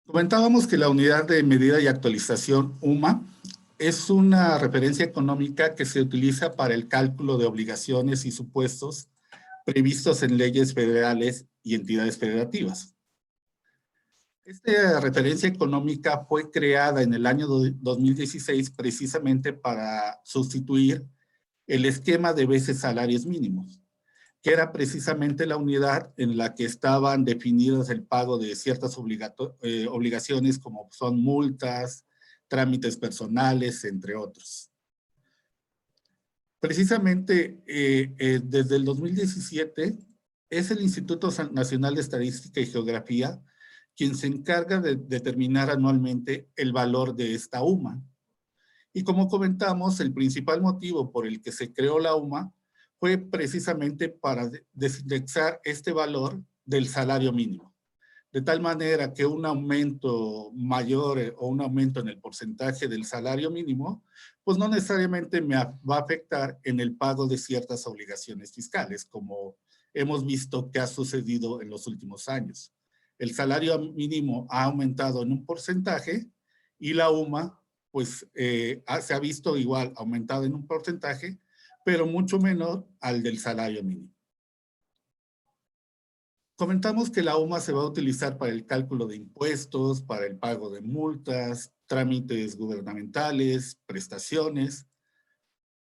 Comentábamos que la unidad de medida y actualización UMA es una referencia económica que se utiliza para el cálculo de obligaciones y supuestos previstos en leyes federales y entidades federativas. Esta referencia económica fue creada en el año 2016 precisamente para sustituir el esquema de veces salarios mínimos, que era precisamente la unidad en la que estaban definidas el pago de ciertas obligaciones como son multas, trámites personales, entre otros. Precisamente desde el 2017 es el Instituto Nacional de Estadística y Geografía quien se encarga de determinar anualmente el valor de esta UMA. Y como comentamos, el principal motivo por el que se creó la UMA fue precisamente para desindexar este valor del salario mínimo. De tal manera que un aumento mayor o un aumento en el porcentaje del salario mínimo, pues no necesariamente me va a afectar en el pago de ciertas obligaciones fiscales, como hemos visto que ha sucedido en los últimos años. El salario mínimo ha aumentado en un porcentaje y la UMA pues se ha visto igual aumentado en un porcentaje, pero mucho menor al del salario mínimo. Comentamos que la UMA se va a utilizar para el cálculo de impuestos, para el pago de multas, trámites gubernamentales, prestaciones,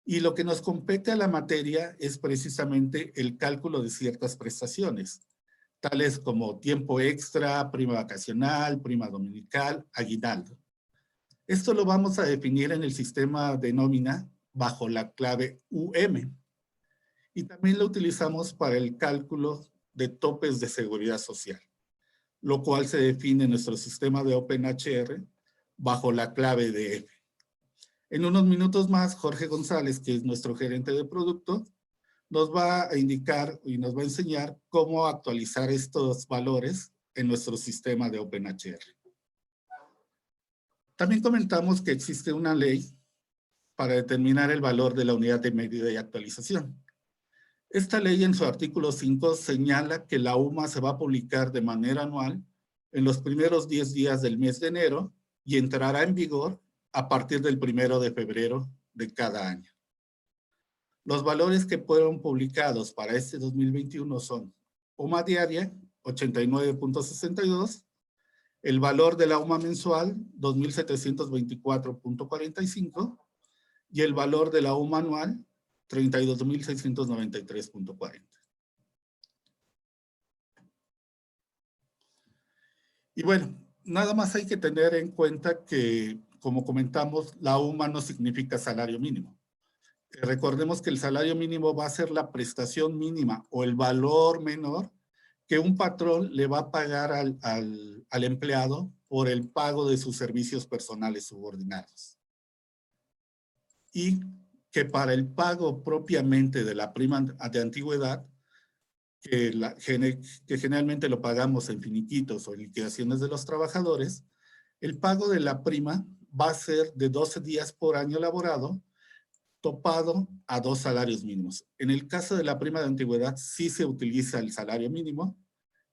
y lo que nos compete a la materia es precisamente el cálculo de ciertas prestaciones, tales como tiempo extra, prima vacacional, prima dominical, aguinaldo. Esto lo vamos a definir en el sistema de nómina bajo la clave UM. Y también lo utilizamos para el cálculo de topes de seguridad social, lo cual se define en nuestro sistema de OpenHR bajo la clave de F. En unos minutos más, Jorge González, que es nuestro gerente de producto, nos va a indicar y nos va a enseñar cómo actualizar estos valores en nuestro sistema de OpenHR. También comentamos que existe una ley para determinar el valor de la unidad de medida y actualización. Esta ley en su artículo 5 señala que la UMA se va a publicar de manera anual en los primeros 10 días del mes de enero y entrará en vigor a partir del 1 de febrero de cada año. Los valores que fueron publicados para este 2021 son UMA diaria 89.62, el valor de la UMA mensual 2.724.45 y el valor de la UMA anual 32.693.40. Y bueno, nada más hay que tener en cuenta que, como comentamos, la UMA no significa salario mínimo. Recordemos que el salario mínimo va a ser la prestación mínima o el valor menor que un patrón le va a pagar al empleado por el pago de sus servicios personales subordinados. Y que para el pago propiamente de la prima de antigüedad, que generalmente lo pagamos en finiquitos o en liquidaciones de los trabajadores, el pago de la prima va a ser de 12 días por año laborado, topado a 2 salarios mínimos. En el caso de la prima de antigüedad, sí se utiliza el salario mínimo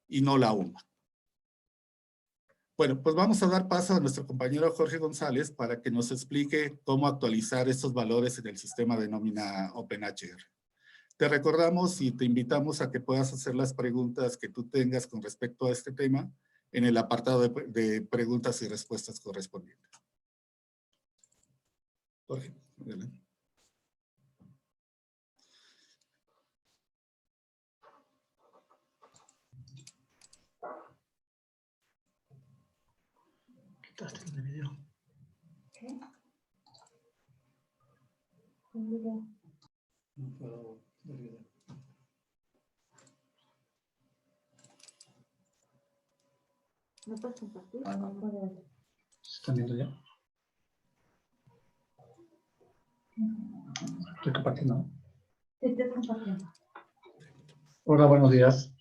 y no la UMA. Bueno, pues vamos a dar paso a nuestro compañero Jorge González para que nos explique cómo actualizar estos valores en el sistema de nómina OpenHR. Te recordamos y te invitamos a que puedas hacer las preguntas que tú tengas con respecto a este tema en el apartado de preguntas y respuestas correspondientes. Jorge, adelante. Quitaste el video. ¿Qué? Un video. No puedo ver video. ¿No puedes compartir? No puedes. ¿Se están viendo ya? Estoy compartiendo. Sí, estoy compartiendo. Hola, buenos días.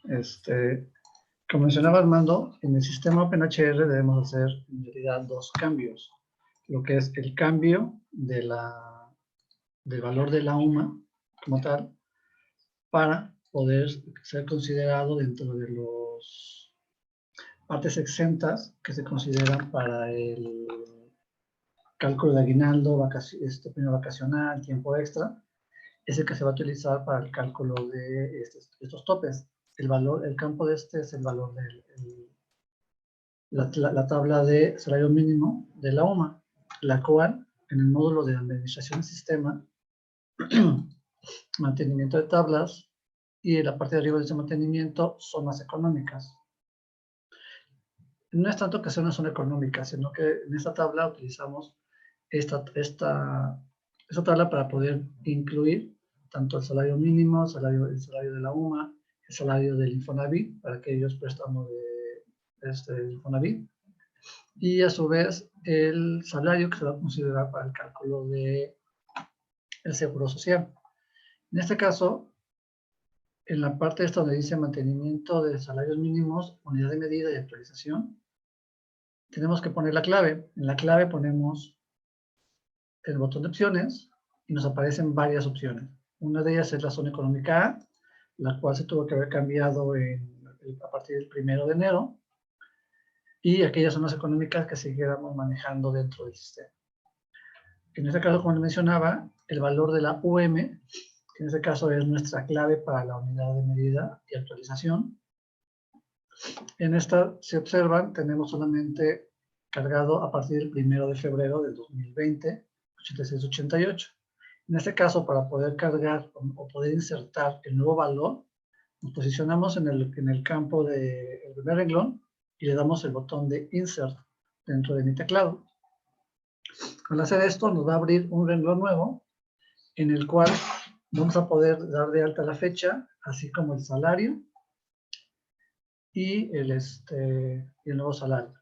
Como mencionaba Armando, en el sistema OpenHR debemos hacer en realidad 2 cambios. Lo que es el cambio del valor de la UMA como tal, para poder ser considerado dentro de partes exentas que se consideran para el cálculo de aguinaldo, premio vacacional, tiempo extra, es el que se va a utilizar para el cálculo de estos topes. El campo de este es el valor de la tabla de salario mínimo de la UMA, la cual en el módulo de administración del sistema, mantenimiento de tablas y en la parte de arriba de ese mantenimiento, zonas económicas. No es tanto que sea una zona económica, sino que en esta tabla utilizamos esta tabla para poder incluir tanto el salario mínimo, el salario de la UMA, el salario del Infonavit, para aquellos préstamos de Infonavit, y a su vez el salario que se va a considerar para el cálculo del seguro social. En este caso, en la parte esta donde dice mantenimiento de salarios mínimos, unidad de medida y actualización, tenemos que poner la clave. En la clave ponemos el botón de opciones y nos aparecen varias opciones. Una de ellas es la zona económica A, la cual se tuvo que haber cambiado a partir del 1 de enero, y aquellas zonas económicas que siguiéramos manejando dentro del sistema. En este caso, como les mencionaba, el valor de la UM, que en este caso es nuestra clave para la unidad de medida y actualización. En esta, si observan, tenemos solamente cargado a partir del 1 de febrero del 2020, 8688. En este caso, para poder cargar o poder insertar el nuevo valor, nos posicionamos en el campo del primer renglón y le damos el botón de Insert dentro de mi teclado. Al hacer esto, nos va a abrir un renglón nuevo en el cual vamos a poder dar de alta la fecha, así como el salario y el nuevo salario.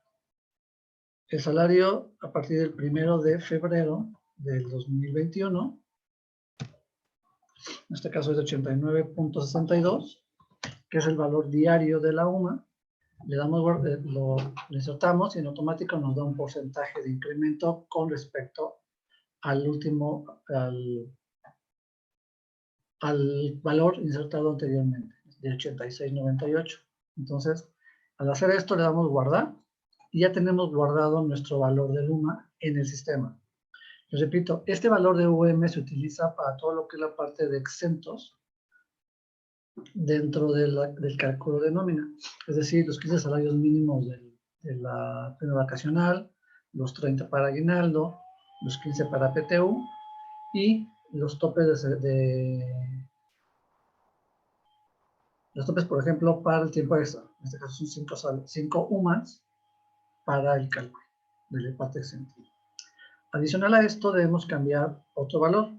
El salario a partir del 1 de febrero del 2021, en este caso es de 89.62, que es el valor diario de la UMA. Le damos, lo insertamos y en automático nos da un porcentaje de incremento con respecto al al valor insertado anteriormente, de 86.98. Entonces, al hacer esto le damos guardar y ya tenemos guardado nuestro valor de UMA en el sistema. Les repito, este valor de UM se utiliza para todo lo que es la parte de exentos dentro del cálculo de nómina. Es decir, los 15 salarios mínimos de la premio vacacional, los 30 para aguinaldo, los 15 para PTU y los topes los topes, por ejemplo, para el tiempo extra. En este caso son 5 UMAs para el cálculo de la parte exenta. Adicional a esto debemos cambiar otro valor.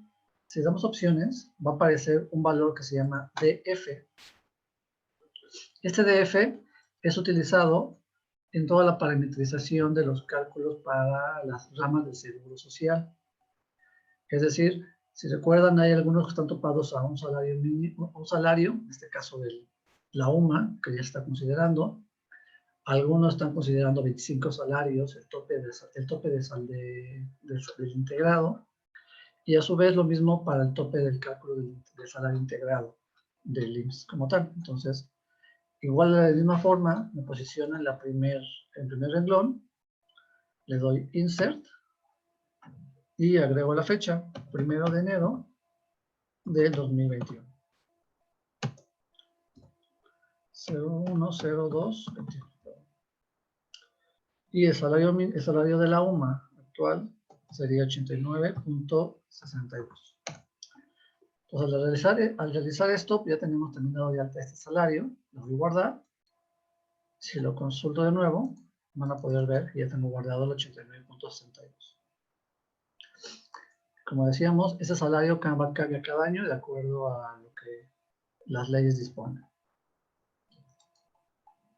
Si damos opciones, va a aparecer un valor que se llama DF. Este DF es utilizado en toda la parametrización de los cálculos para las ramas del seguro social. Es decir, si recuerdan, hay algunos que están topados a un salario mínimo, en este caso de la UMA, que ya está considerando. Algunos están considerando 25 salarios, el tope del integrado. Y a su vez lo mismo para el tope del cálculo del salario integrado del IMSS como tal. Entonces, igual de la misma forma, me posiciono en el primer renglón, le doy Insert y agrego la fecha, 1 de enero del 2021. 010221. Y el salario de la UMA actual sería 89.62. Entonces, al realizar esto, ya tenemos terminado de alta este salario. Lo voy a guardar. Si lo consulto de nuevo, van a poder ver que ya tengo guardado el 89.62. Como decíamos, ese salario cambia cada año de acuerdo a lo que las leyes disponen.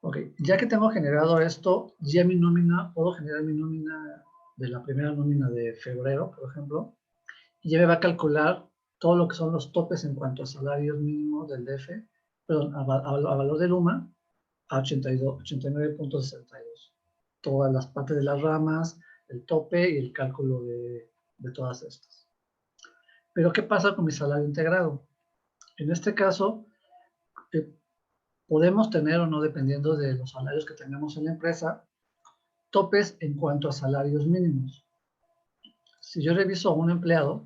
Ok, ya que tengo generado esto, ya mi nómina, puedo generar mi nómina de la primera nómina de febrero, por ejemplo, y ya me va a calcular todo lo que son los topes en cuanto a salarios mínimos del DF, perdón, a valor del UMA, a 89.62. Todas las partes de las ramas, el tope y el cálculo de todas estas. Pero, ¿qué pasa con mi salario integrado? En este caso, podemos tener o no, dependiendo de los salarios que tengamos en la empresa, topes en cuanto a salarios mínimos. Si yo reviso a un empleado,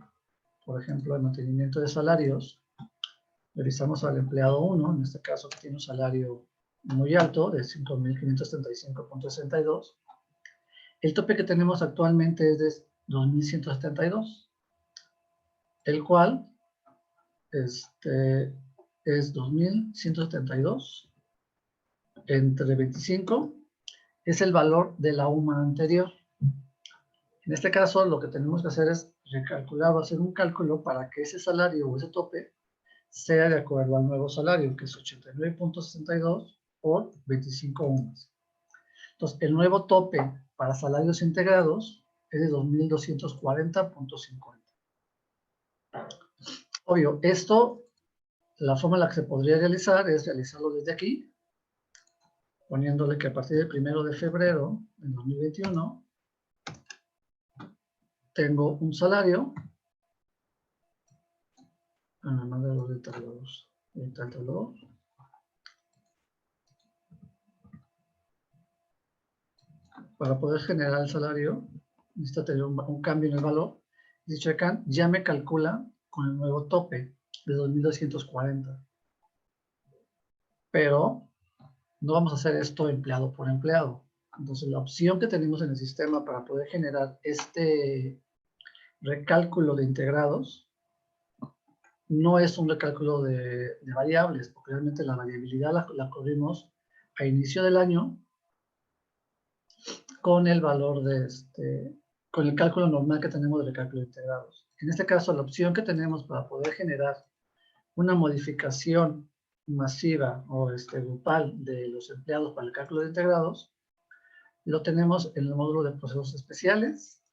por ejemplo, el mantenimiento de salarios, revisamos al empleado 1, en este caso que tiene un salario muy alto, de 5.535.62. El tope que tenemos actualmente es de 2.172, el cual es 2.172 entre 25, es el valor de la UMA anterior. En este caso, lo que tenemos que hacer es recalcular o hacer un cálculo para que ese salario o ese tope sea de acuerdo al nuevo salario, que es 89.62 por 25 UMAs. Entonces, el nuevo tope para salarios integrados es de 2.240.50. Obvio, esto, la forma en la que se podría realizar es realizarlo desde aquí, poniéndole que a partir del 1 de febrero de 2021 tengo un salario, para poder generar el salario, necesita tener un cambio en el valor. Dicho acá, ya me calcula con el nuevo tope de 2.240. Pero no vamos a hacer esto empleado por empleado. Entonces, la opción que tenemos en el sistema para poder generar este recálculo de integrados no es un recálculo de variables, porque realmente la variabilidad la corrimos a inicio del año con el valor con el cálculo normal que tenemos de recálculo de integrados. En este caso, la opción que tenemos para poder generar una modificación masiva o grupal de los empleados para el cálculo de integrados, lo tenemos en el módulo de procesos especiales,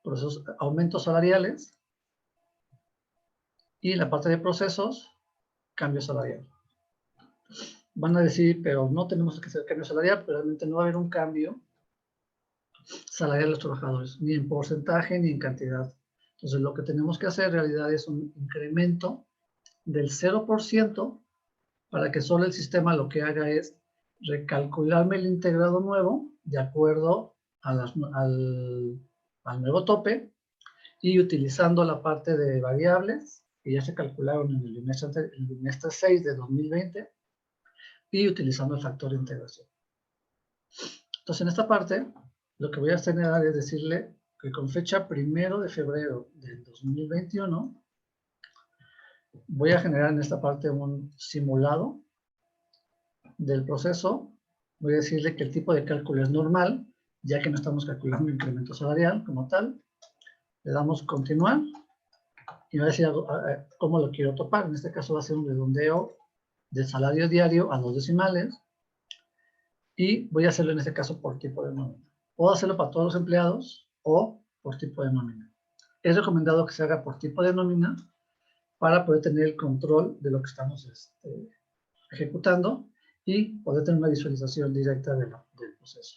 procesos, aumentos salariales, y la parte de procesos, cambio salarial. Van a decir, pero no tenemos que hacer cambio salarial, pero realmente no va a haber un cambio salarial de los trabajadores, ni en porcentaje ni en cantidad. Entonces, lo que tenemos que hacer en realidad es un incremento del 0% para que solo el sistema lo que haga es recalcularme el integrado nuevo de acuerdo a al nuevo tope y utilizando la parte de variables que ya se calcularon en el bimestre 6 de 2020 y utilizando el factor de integración. Entonces, en esta parte, lo que voy a generar es decirle que con fecha 1 de febrero del 2021 voy a generar en esta parte un simulado del proceso. Voy a decirle que el tipo de cálculo es normal, ya que no estamos calculando incremento salarial como tal. Le damos continuar y va a decir cómo lo quiero topar. En este caso va a ser un redondeo del salario diario a 2 decimales y voy a hacerlo en este caso por tipo de nómina. Puedo hacerlo para todos los empleados o por tipo de nómina. Es recomendado que se haga por tipo de nómina para poder tener el control de lo que estamos ejecutando y poder tener una visualización directa del proceso.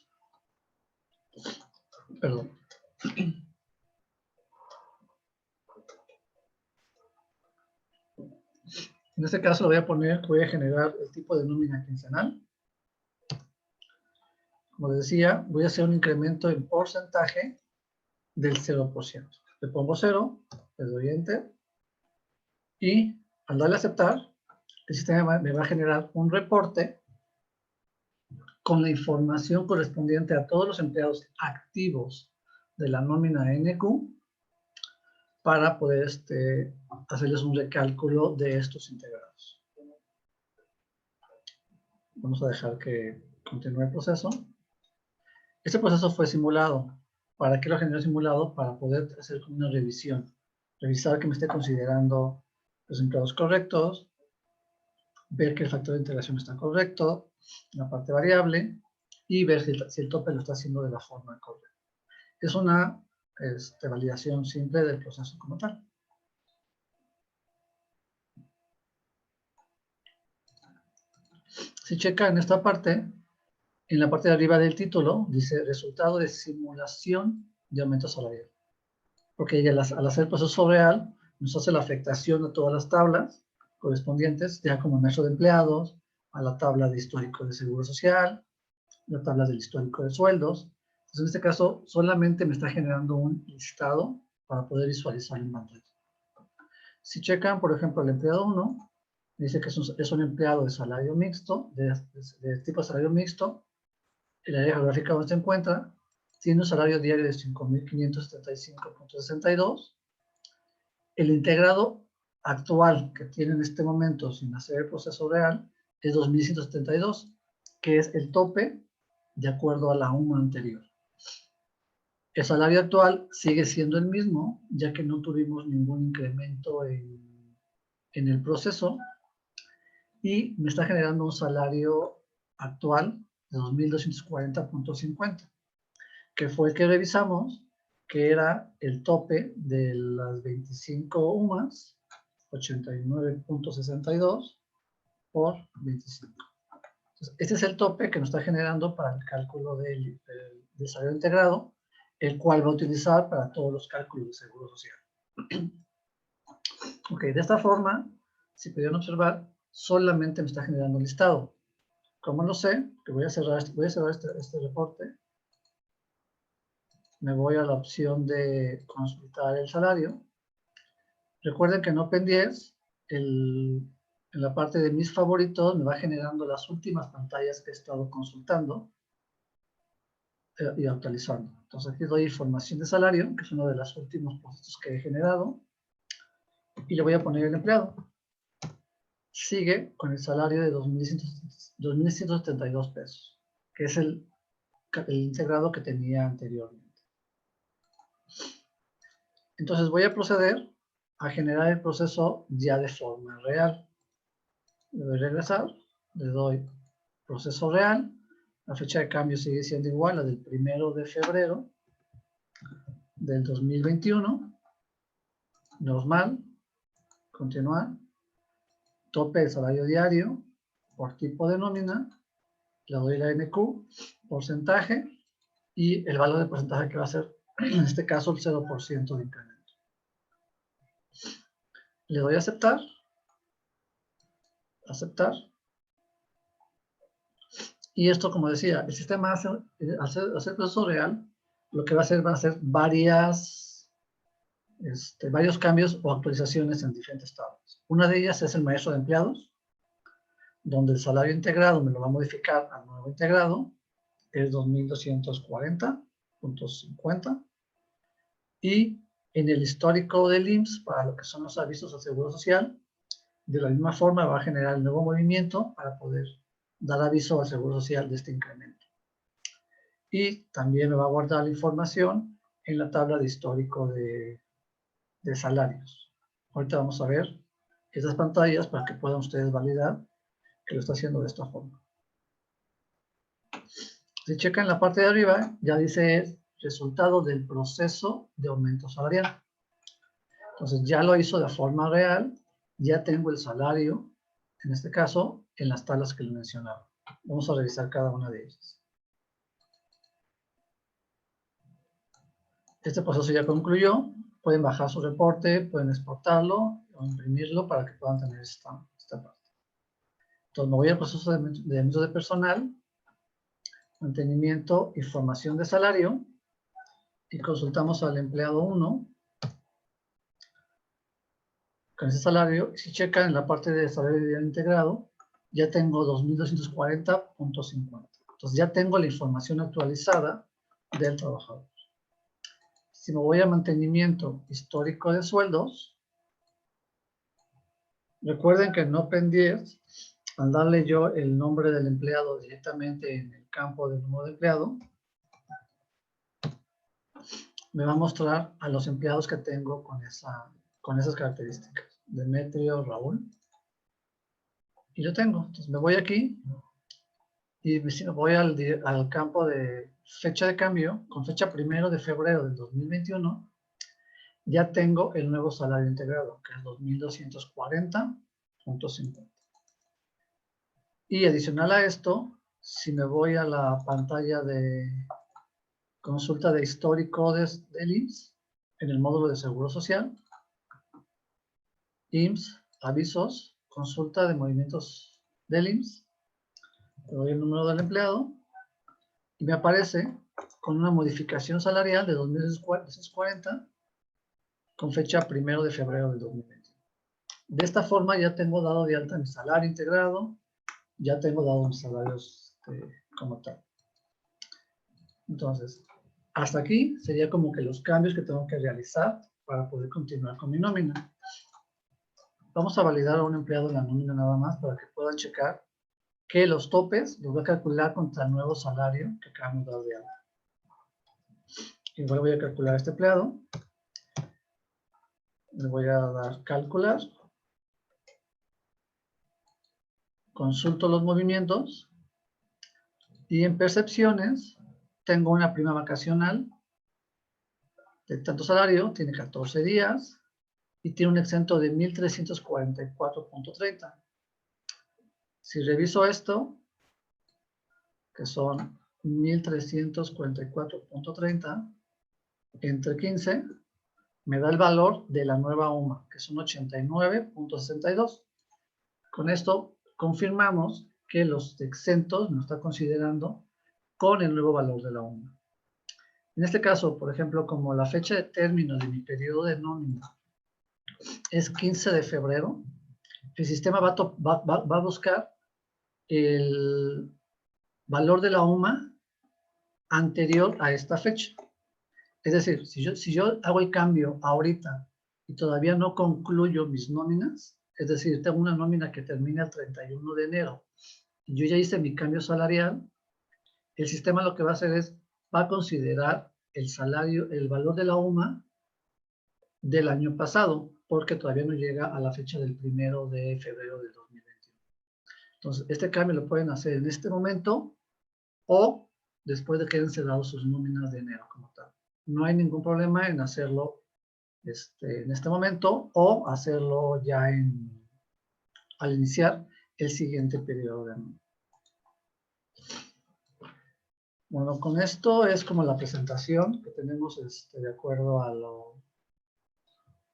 Perdón. En este caso lo voy a poner que voy a generar el tipo de nómina quincenal. Como les decía, voy a hacer un incremento en porcentaje del 0%. Le pongo 0, le doy Enter, y al darle a aceptar, el sistema me va a generar un reporte con la información correspondiente a todos los empleados activos de la nómina NQ para poder hacerles un recálculo de estos integrados. Vamos a dejar que continúe el proceso. Este proceso fue simulado. ¿Para qué lo generó simulado? Para poder hacer una revisión. Revisar que me esté considerando los empleados correctos, ver que el factor de integración está correcto, la parte variable, y ver si el tope lo está haciendo de la forma correcta. Es una validación simple del proceso como tal. Si checa en esta parte, en la parte de arriba del título, dice resultado de simulación de aumento salarial. Porque al hacer el proceso real, nos hace la afectación de todas las tablas correspondientes, ya como maestro de empleados, a la tabla de histórico de Seguro Social, la tabla del histórico de sueldos. Entonces, en este caso, solamente me está generando un listado para poder visualizar en pantalla. Si checan, por ejemplo, el empleado 1, dice que es un empleado de salario mixto, de tipo salario mixto, el área geográfica donde se encuentra, tiene un salario diario de 5.575.62. El integrado actual que tiene en este momento sin hacer el proceso real es 2.172, que es el tope de acuerdo a la UMA anterior. El salario actual sigue siendo el mismo, ya que no tuvimos ningún incremento en el proceso, y me está generando un salario actual de 2.240.50, que fue el que revisamos, que era el tope de las 25 UMAS, 89.62 por 25. Entonces, este es el tope que nos está generando para el cálculo del salario integrado, el cual va a utilizar para todos los cálculos de seguro social. Ok, de esta forma, si pudieron observar, solamente me está generando un listado. ¿Cómo lo sé? Que voy a cerrar este reporte. Me voy a la opción de consultar el salario. Recuerden que en Open10, en la parte de mis favoritos, me va generando las últimas pantallas que he estado consultando y actualizando. Entonces aquí doy información de salario, que es uno de los últimos procesos que he generado, y le voy a poner el empleado. Sigue con el salario de 2.172 pesos, que es el integrado que tenía anteriormente. Entonces voy a proceder a generar el proceso ya de forma real. Le doy regresar, le doy proceso real, la fecha de cambio sigue siendo igual a del 1 de febrero del 2021, normal, continuar, tope de salario diario por tipo de nómina, le doy la NQ, porcentaje, y el valor de porcentaje que va a ser, en este caso, el 0% de incremento. Le doy a aceptar, y esto, como decía, el sistema al hacer el proceso real, lo que va a hacer varios cambios o actualizaciones en diferentes tablas. Una de ellas es el maestro de empleados, donde el salario integrado me lo va a modificar al nuevo integrado, es 2.240.50, y en el histórico del IMSS, para lo que son los avisos al Seguro Social, de la misma forma va a generar el nuevo movimiento para poder dar aviso al Seguro Social de este incremento. Y también me va a guardar la información en la tabla de histórico de salarios. Ahorita vamos a ver estas pantallas para que puedan ustedes validar que lo está haciendo de esta forma. Si checan la parte de arriba, ya dice resultado del proceso de aumento salarial. Entonces ya lo hizo de forma real, ya tengo el salario, en este caso, en las tablas que les mencionaba. Vamos a revisar cada una de ellas. Este proceso ya concluyó. Pueden bajar su reporte, pueden exportarlo o imprimirlo para que puedan tener esta parte. Entonces me voy al proceso de aumento de personal, mantenimiento y formación de salario, y consultamos al empleado 1 con ese salario. Si checan en la parte de salario integrado, ya tengo 2.240.50. Entonces ya tengo la información actualizada del trabajador. Si me voy a mantenimiento histórico de sueldos, recuerden que en Open10, al darle yo el nombre del empleado directamente en el campo del número de empleado, me va a mostrar a los empleados que tengo con esas características. Demetrio, Raúl. Y yo tengo. Entonces me voy aquí y me voy al campo de fecha de cambio, con fecha 1 de febrero del 2021, ya tengo el nuevo salario integrado, que es 2.240.50. Y adicional a esto, si me voy a la pantalla de consulta de histórico del IMSS, en el módulo de Seguro Social, IMSS, avisos, consulta de movimientos del IMSS, Le doy el número del empleado y me aparece con una modificación salarial de 2.640 con fecha 1 de febrero del 2020. De esta forma ya tengo dado de alta mi salario integrado, ya tengo dado mis salarios como tal. Entonces, hasta aquí sería como que los cambios que tengo que realizar para poder continuar con mi nómina. Vamos a validar a un empleado en la nómina nada más para que puedan checar que los topes los voy a calcular contra el nuevo salario que acabamos de dar de alta. Igual voy a calcular a este empleado. Le voy a dar calcular. Consulto los movimientos. Y en percepciones tengo una prima vacacional de tanto salario, tiene 14 días y tiene un exento de 1.344.30. Si reviso esto, que son 1.344.30 entre 15, me da el valor de la nueva UMA, que son 89.62. Con esto confirmamos que los exentos nos está considerando con el nuevo valor de la UMA. En este caso, por ejemplo, como la fecha de término de mi periodo de nómina es 15 de febrero, el sistema va a buscar el valor de la UMA anterior a esta fecha. Es decir, si yo hago el cambio ahorita y todavía no concluyo mis nóminas, es decir, tengo una nómina que termina el 31 de enero y yo ya hice mi cambio salarial, el sistema lo que va a hacer es, va a considerar el salario, el valor de la UMA del año pasado, porque todavía no llega a la fecha del 1 de febrero del 2021. Entonces, este cambio lo pueden hacer en este momento o después de que hayan cerrado sus nóminas de enero como tal. No hay ningún problema en hacerlo en este momento o hacerlo ya al iniciar el siguiente periodo de nómina. Bueno, con esto es como la presentación que tenemos de acuerdo a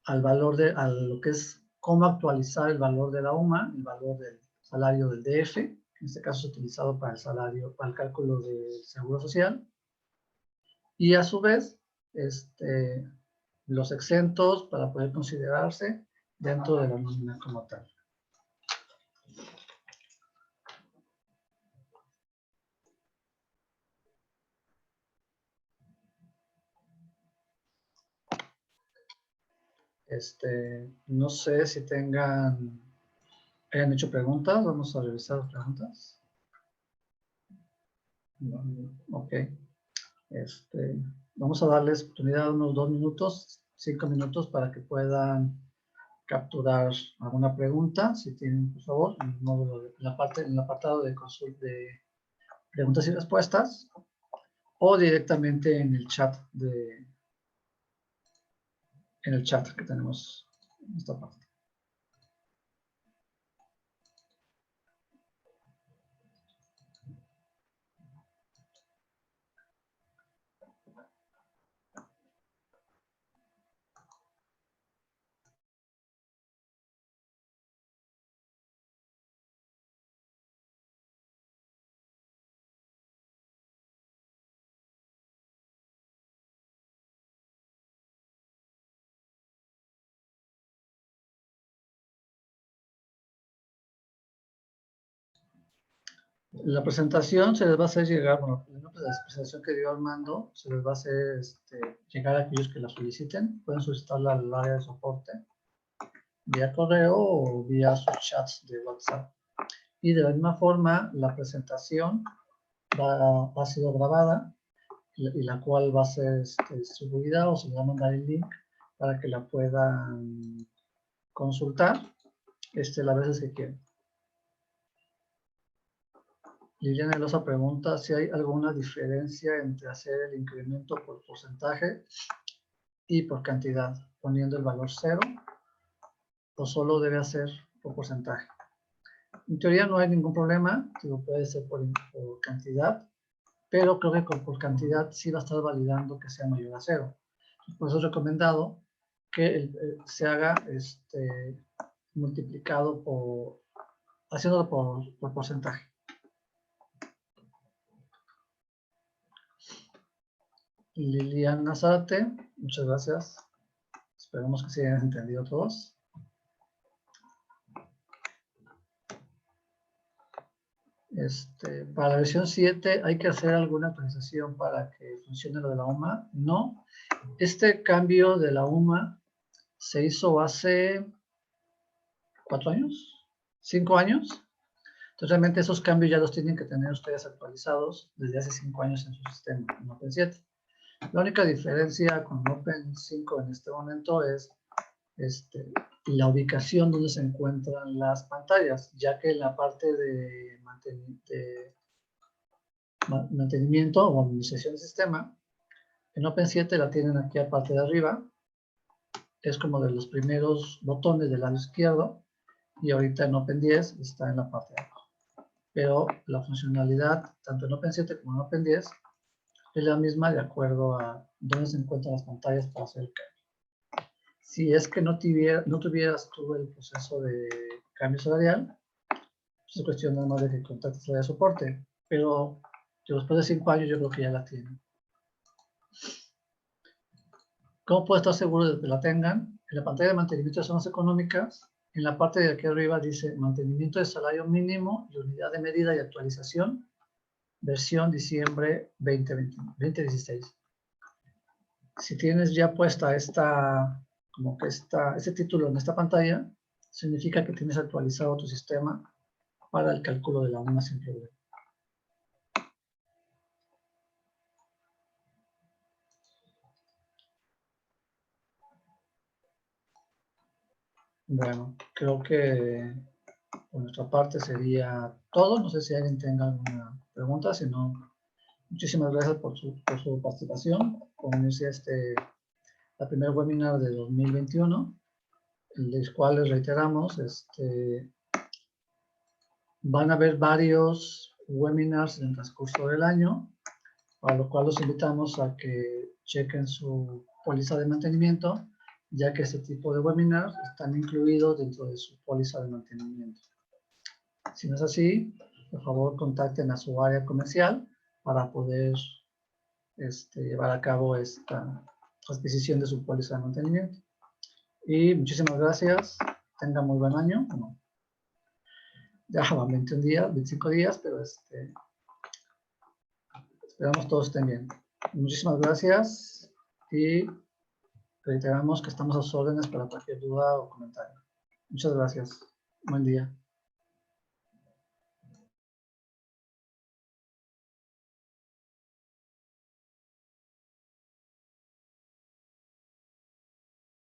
a lo que es cómo actualizar el valor de la UMA, el valor del salario del DF, en este caso es utilizado para el cálculo del seguro social, y a su vez, los exentos para poder considerarse dentro de la nómina como tal. No sé si hayan hecho preguntas. Vamos a revisar las preguntas. Ok. Vamos a darles oportunidad unos 2 minutos, 5 minutos para que puedan capturar alguna pregunta, si tienen, por favor, en el módulo en el apartado de consulta de preguntas y respuestas, o directamente en el chat que tenemos en esta parte. La presentación se les va a hacer llegar, bueno, la presentación que dio Armando, se les va a hacer llegar a aquellos que la soliciten. Pueden solicitarla al área de soporte vía correo o vía sus chats de WhatsApp. Y de la misma forma, la presentación ha sido grabada y la cual va a ser distribuida o se les va a mandar el link para que la puedan consultar las veces que quieran. Liliana Elosa pregunta si hay alguna diferencia entre hacer el incremento por porcentaje y por cantidad, poniendo el valor 0, o solo debe hacer por porcentaje. En teoría no hay ningún problema, puede ser por cantidad, pero creo que por cantidad sí va a estar validando que sea mayor a 0. Por eso es recomendado que se haga multiplicado haciéndolo por porcentaje. Liliana Zárate, muchas gracias. Esperemos que se hayan entendido todos. Para la versión 7, ¿hay que hacer alguna actualización para que funcione lo de la UMA? No. Este cambio de la UMA se hizo hace 4 años, 5 años. Entonces, realmente esos cambios ya los tienen que tener ustedes actualizados desde hace 5 años en su sistema, en Open 7. La única diferencia con Open 5 en este momento es la ubicación donde se encuentran las pantallas, ya que en la parte de mantenimiento o administración del sistema, en Open 7 la tienen aquí a parte de arriba, es como de los primeros botones del lado izquierdo, y ahorita en Open 10 está en la parte de abajo. Pero la funcionalidad, tanto en Open 7 como en Open 10, es la misma de acuerdo a dónde se encuentran las pantallas para hacer el cambio. Si es que no tuvieras tú el proceso de cambio salarial, pues es cuestión nada más de que contactes a la de soporte, pero después de 5 años yo creo que ya la tienen. ¿Cómo puedo estar seguro de que la tengan? En la pantalla de mantenimiento de zonas económicas, en la parte de aquí arriba dice mantenimiento de salario mínimo y unidad de medida y actualización, versión diciembre 2016. Si tienes ya puesta este título en esta pantalla, significa que tienes actualizado tu sistema para el cálculo de la UMA sin problema. Bueno, creo que por nuestra parte sería todo. No sé si alguien tenga alguna pregunta, si no, muchísimas gracias por su participación. Como decía, la primer webinar de 2021, en los cuales reiteramos, van a haber varios webinars en el transcurso del año, para lo cual los invitamos a que chequen su póliza de mantenimiento, ya que este tipo de webinars están incluidos dentro de su póliza de mantenimiento. Si no es así, por favor contacten a su área comercial para poder llevar a cabo esta adquisición de su póliza de mantenimiento. Y muchísimas gracias. Tengan muy buen año. Bueno, ya van 21 días, 25 días, pero esperamos todos estén bien. Muchísimas gracias y reiteramos que estamos a sus órdenes para cualquier duda o comentario. Muchas gracias. Buen día.